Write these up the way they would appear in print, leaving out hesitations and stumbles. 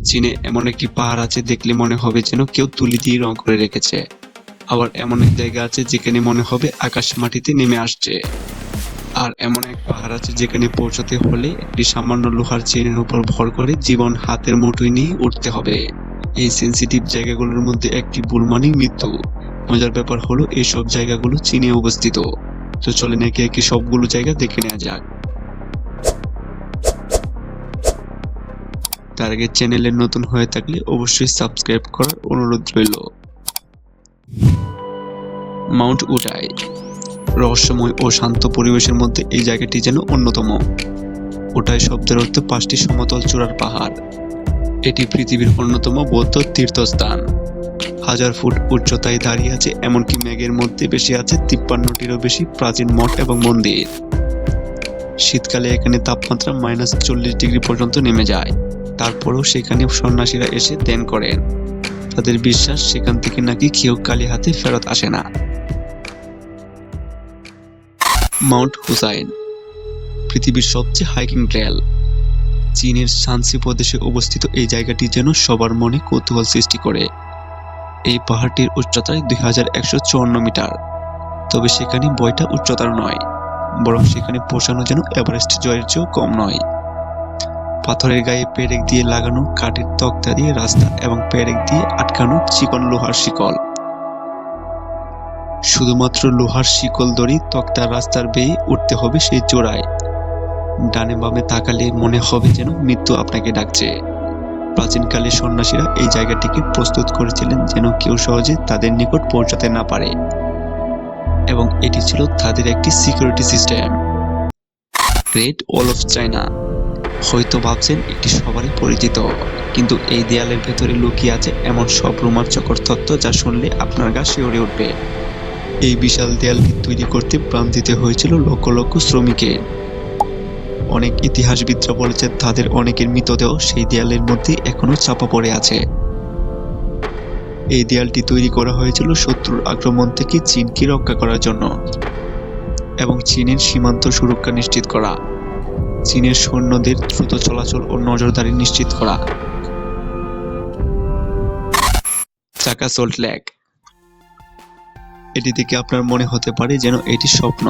চীনে এমন একটি পাহাড় আছে, দেখলে মনে হবে যেন কেউ তুলি দিয়ে রং করে রেখেছে। আবার এমন এক জায়গা আছে যেখানে মনে হবে আকাশ মাটিতে নেমে আসছে। আর এমন এক পাহাড় আছে যেখানে পৌঁছাতে হলে একটি সামান্য লোহার চেনের উপর ভর করে জীবন হাতের মুঠোয় নিয়ে উঠতে হবে। এই সেন্সিটিভ জায়গাগুলোর মধ্যে একটি ভুল মানেই মৃত্যু। মজার ব্যাপার হলো এইসব জায়গাগুলো চীনে অবস্থিত। তো চলেন একে একে সবগুলো জায়গা দেখে নেওয়া যাক। তার আগে চ্যানেলে নতুন হয়ে থাকলে অবশ্যই সাবস্ক্রাইব করার অনুরোধ রইল। মাউন্ট উডাই। রহস্যময় ও শান্ত পরিবেশের মধ্যে এই জায়গাটি যেন অন্যতম। উডাই শব্দের অর্থ 5টি সমতল চূড়ার পাহাড়। এটি পৃথিবীর অন্যতম বৌদ্ধ তীর্থস্থান। 1000 ফুট উচ্চতায় দাঁড়িয়ে আছে, এমনকি মেঘের মধ্যে বেশি আছে 53টিরও বেশি প্রাচীন মঠ এবং মন্দির। শীতকালে এখানে তাপমাত্রা -40 ডিগ্রি পর্যন্ত নেমে যায়। তারপরেও সেখানে সন্ন্যাসীরা এসে ধ্যান করেন। তাদের বিশ্বাস সেখান থেকে নাকি কেউ খালি হাতে ফেরত আসে না। মাউন্ট হুসাইন, পৃথিবীর সবচেয়ে হাইকিং ট্রেল। চীনের শানসি প্রদেশে অবস্থিত এই জায়গাটি যেন সবার মনে কৌতূহল সৃষ্টি করে। এই পাহাড়টির উচ্চতায় 2154 মিটার। তবে সেখানে বইটা উচ্চতার নয়, বরং সেখানে পৌঁছানো যেন এভারেস্ট জয়ের চেয়েও কম নয়। পাথরের গায়ে পেরেক দিয়ে লাগানো কাঠের তক্তা দিয়ে রাস্তা এবং পেরেক দিয়ে আটকানো চিকন লোহার শিকল। শুধুমাত্র লোহার শিকল দড়ি তক্তার রাস্তার বেয়ে উঠতে হবে সেই চূড়ায়। ডানে বামে তাকালে মনে হবে যেন মৃত্যু আপনাকে ডাকছে। প্রাচীনকালে সন্ন্যাসীরা এই জায়গাটিকে প্রস্তুত করেছিলেন যেন কেউ সহজে তাদের নিকট পৌঁছাতে না পারে, এবং এটি ছিল তাদের একটি security system. Great wall of China. হয়তো ভাবছেন এটি সবারই পরিচিত, কিন্তু এই দেয়ালের ভেতরে লুকিয়ে আছে এমন সব রোমাঞ্চকর তথ্য যা শুনলে আপনার গা শিউরে উঠবে। এই বিশাল দেয়ালটি তৈরি করতে প্রাণ দিতে হয়েছিল লক্ষ লক্ষ শ্রমিকের। অনেক ইতিহাসবিদরা বলেছেন তাদের অনেকের মৃতদেহ সেই দেয়ালের মধ্যে এখনো চাপা পড়ে আছে। এই দেয়ালটি তৈরি করা হয়েছিল শত্রুর আক্রমণ থেকে চীনকে রক্ষা করার জন্য এবং চীনের সীমান্ত সুরক্ষা নিশ্চিত করা, চীনের সৈন্যদের দ্রুত চলাচল ও নজরদারি নিশ্চিত করা। চাকা সল্ট লেক। এটি থেকে আপনার মনে হতে পারে যেন এটি স্বপ্ন।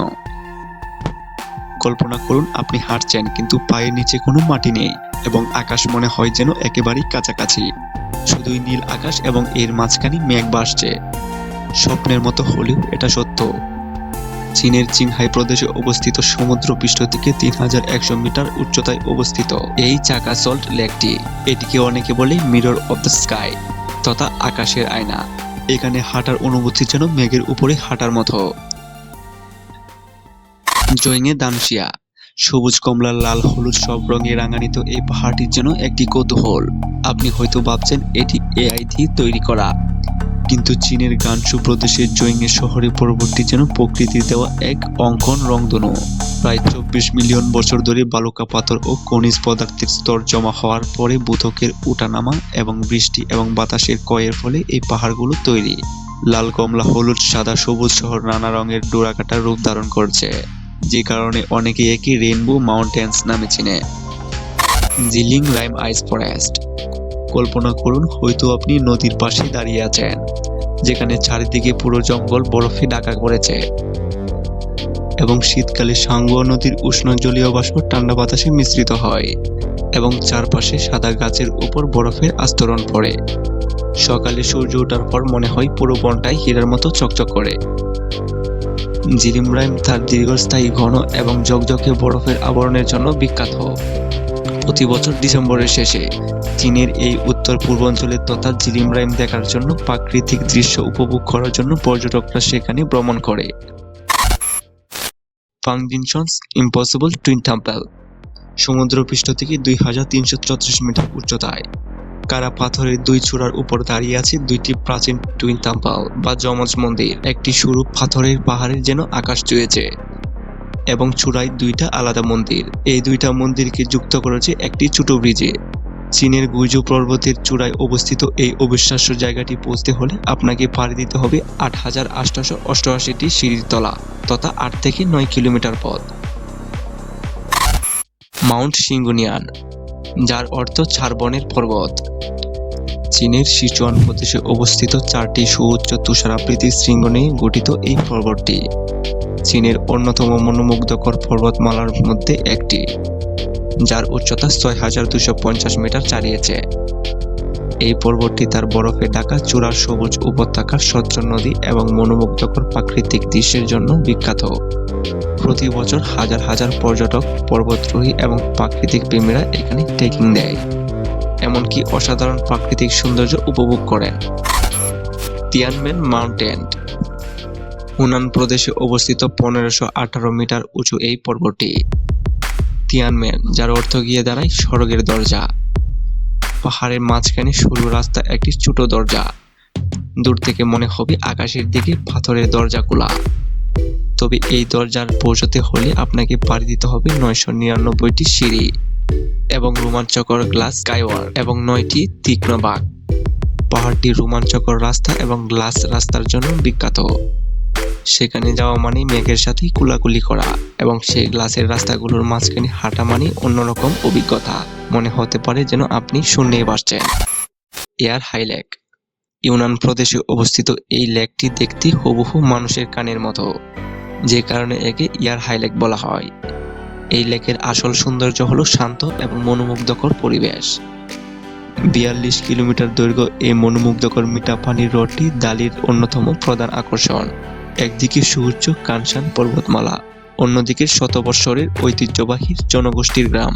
কল্পনা করুন আপনি হাঁটছেন কিন্তু পায়ের নিচে কোনো মাটি নেই এবং আকাশ মনে হয় যেন একেবারেই কাছাকাছি। শুধুই নীল আকাশ এবং এর মাঝখানে মেঘ ভাসছে। স্বপ্নের মতো হলেও এটা সত্য। চীনের চিংহাই প্রদেশে অবস্থিত সমুদ্র পৃষ্ঠ থেকে 3100 মিটার উচ্চতায় অবস্থিত এই চাকা সল্ট লেকটি, এটিকে অনেকে বলে মিরর অফ দ্য স্কাই তথা আকাশের আয়না। এখানে হাঁটার অনুভূতি যেন মেঘের উপরে হাঁটার মতো। জয়ঙে দামশিয়া। সবুজ, কমলা, লাল, হলুদ সব রঙে রাঙানিত এই পাহাড়টির যেন একটি কৌতূহল। আপনি হয়তো ভাবছেন এটি এআই দিয়ে তৈরি করা, কিন্তু চীনের গানসু প্রদেশের জয়ঙে শহরের পরবর্তী যেন প্রকৃতির দেওয়া এক অঙ্কন রংধনু। প্রায় 24 মিলিয়ন বছর ধরে বালুকা পাথর ও খনিজ পদার্থের স্তর জমা হওয়ার পরে ভূত্বকের ওঠানামা এবং বৃষ্টি এবং বাতাসের ক্ষয়ের ফলে এই পাহাড়গুলো তৈরি। লাল, কমলা, হলুদ, সাদা, সবুজ সহ নানা রঙের ডোরাকাটা রূপ ধারণ করছে, যে কারণে অনেকে একে রেইনবো মাউন্টেন্স নামে চিনে। জিলিং রাইম আইস ফরেস্ট। কল্পনা করুন হয়তো আপনি নদীর পাশে দাঁড়িয়ে আছেন, যেখানে চারিদিকে পুরো জঙ্গল বরফে ঢাকা পড়েছে এবং শীতকালে সাঙ্গুয়া নদীর উষ্ণ জলীয় বাষ্প ঠান্ডা বাতাসে মিশ্রিত হয় এবং চারপাশে সাদা গাছের উপর বরফের আস্তরণ পড়ে। সকালে সূর্য ওঠার পর মনে হয় পুরো বনটাই হীরার মতো চকচক করে। জিলিং রাইম তার দীর্ঘস্থায়ী ঘন এবং ঝকঝকে বরফের আবরণের জন্য বিখ্যাত। প্রতি বছর ডিসেম্বরের শেষে চীনের এই উত্তর পূর্বাঞ্চলে তথা জিলিং রাইম দেখার জন্য প্রাকৃতিক দৃশ্য উপভোগ করার জন্য পর্যটকরা সেখানে ভ্রমণ করে। ফাংজিনশনস ইম্পসিবল টুইন টেম্পল। সমুদ্রপৃষ্ঠ থেকে 2334 মিটার উচ্চতায় কারা পাথরের দুই চূড়ার উপর দাঁড়িয়ে আছে দুইটি প্রাচীন টুইন টেম্পল বা যমজ মন্দির। একটি সরু পাথরের পাহাড়ের যেন আকাশ ছুঁয়েছে এবং চূড়ায় দুইটা আলাদা মন্দির। এই দুইটা মন্দিরকে যুক্ত করেছে একটি ছোট ব্রিজে। চীনের গুইজু পর্বতের চূড়ায় অবস্থিত এই অবিশ্বাস্য জায়গাটি পৌঁছতে হলে আপনাকে পাড়ি দিতে হবে 8888টি সিঁড়ির তলা তথা 8 থেকে 9 কিলোমিটার পথ। মাউন্ট সিঙ্গুনিয়ান। যার অর্থ 4 বনের পর্বত। চীনের সিচুয়ান প্রদেশে অবস্থিত 4টি সুউচ্চ তুষারাবৃত শৃঙ্গ নিয়ে গঠিত এই পর্বতটি চীনের অন্যতম মনোমুগ্ধকর পর্বতমালার মধ্যে একটি, যার উচ্চতা 6250 মিটার ছাড়িয়েছে। এই পর্বতটি তার বরফে ঢাকা চূড়ার সবুজ উপত্যকা, স্বচ্ছ নদী এবং মনোমুগ্ধকর প্রাকৃতিক দৃশ্যের জন্য বিখ্যাত। প্রতি বছর হাজার হাজার পর্যটক, পর্বতারোহী এবং প্রাকৃতিক প্রেমীরা এখানে ট্রেকিং দেয়, এমনকি অসাধারণ প্রাকৃতিক সৌন্দর্য উপভোগ করেন। তিয়ানমেন মাউন্টেন হুনান প্রদেশে অবস্থিত 1518 মিটার উঁচু এই পর্বতটি। তিয়ানমেন, যার অর্থ গিয়ে দাঁড়ায় স্বর্গের দরজা। পাহাড়ের মাঝখানে সরু রাস্তা, একটি ছোট দরজা। দূর থেকে মনে হবে আকাশের দিকে পাথরের দরজা খোলা। তবে এই দরজার পৌঁছতে হলে আপনাকে পাড়ি দিতে হবে 999টি সিঁড়ি এবং রোমাঞ্চকর গ্লাস স্কাইওয়াক এবং 9টি তীক্ষ্ণ বাঁক। পাহাড়টি রোমাঞ্চকর রাস্তা এবং গ্লাস রাস্তার জন্য বিখ্যাত। সেখানে যাওয়া মানে মেঘের সাথে কুলাকুলি করা, এবং সেই গ্লাসের রাস্তাগুলোর মাঝখানে হাঁটা মানে অন্যরকম অভিজ্ঞতা। মনে হতে পারে যেন আপনি শূন্যে ভাসছেন। এয়ার হাই লেক ইউনান প্রদেশে অবস্থিত এই লেকটি দেখতে হুবহু মানুষের কানের মতো, যে কারণে একে এয়ার হাই লেক বলা হয়। এই লেকের আসল সৌন্দর্য হলো শান্ত এবং মনোমুগ্ধকর পরিবেশ। 42 কিলোমিটার দৈর্ঘ্য এই মনোমুগ্ধকর মিঠা পানির হ্রদটি দালির অন্যতম প্রধান আকর্ষণ। একদিকে সুউচ্চ কানসান পর্বতমালা, অন্যদিকে শতবর্ষরের ঐতিহ্যবাহী জনগোষ্ঠীর গ্রাম।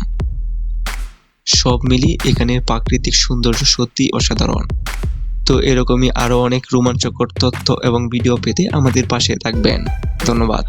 সব মিলিয়ে এখানের প্রাকৃতিক সৌন্দর্য সত্যি অসাধারণ। তো এরকমই আরো অনেক রোমাঞ্চকর তথ্য এবং ভিডিও পেতে আমাদের পাশে থাকবেন। ধন্যবাদ।